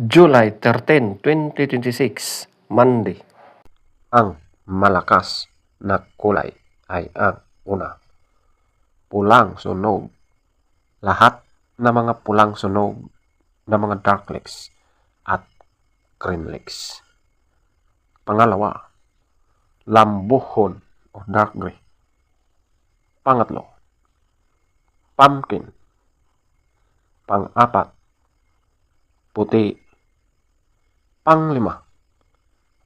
July 13, 2026, Monday. Ang malakas na kulay ay ang una, pulang sunog. Lahat ng mga pulang sunog na mga dark legs at green legs. Pangalawa, lambuhon o dark gray. Pangatlo, pumpkin. Pang-apat, puti. Panglima,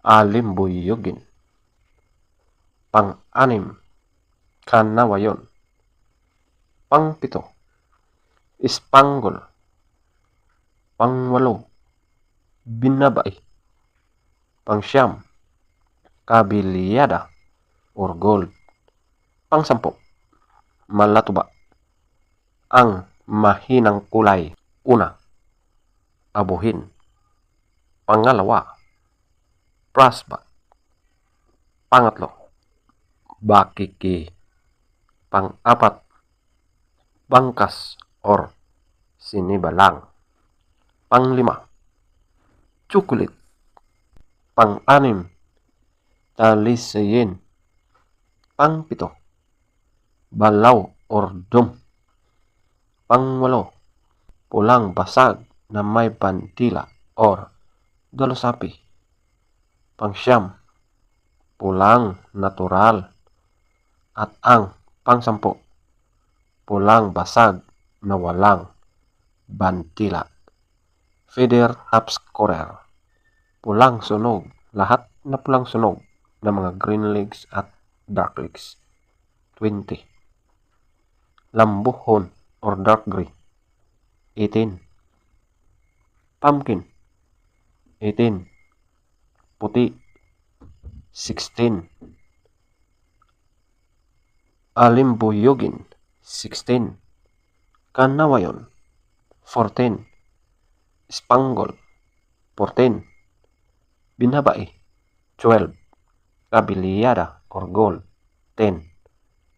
alimbuyugin. Pang-anim, kanawayon. Pang-pito, spangle. Pang-walo, binabay. Pang-siyam, kabilyada or gold. Pang-sampo, malatuba. Ang mahinang kulay. Una, abuhin. Pangalawa, prasba. Pangatlo, bakiki. Pang-apat, bangkas or sinibalang. Panglima, chocolate. Pang-anim, talisayin. Pang-pito, balaw or dum. Pang-walo, pulang basag na may bandila or dalosapi. Pang-siyam, pulang natural. At ang pang-sampo, pulang basag na walang bandila. Feather top scorer, pulang sunog. Lahat na pulang sunog ng mga green legs at dark legs. 20. Lambuhon or dark gray. 18. Pumpkin. 18. Puti. 16. Alimbuyugin. 16. Kanawayon. 14. Spangle. 14. Binabay. 12. Kabilyada or gold. 10.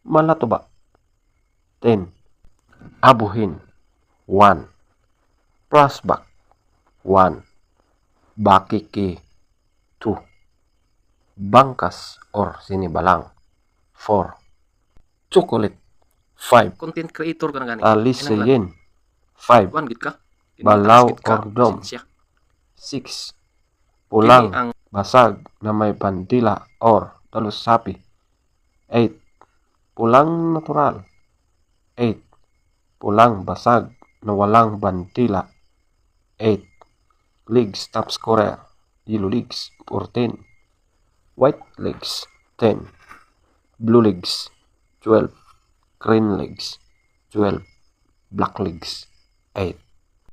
Malatuba. 10. Abuhin. 1. Plasbak. 1. Bakiki. 2. Bangkas or sinibalang. 4. Chocolate. 5. Content creator ka na gani. Alisayin. 5. Wan gid ka. Balaw or dom. 6. Pulang ang basag na may bandila or talusapi. 8. Pulang natural. 8. Pulang basag na walang bandila. 8. Legs top scorer. Yellow legs 14. White legs 10. Blue legs 12. Green legs 12. Black legs 8.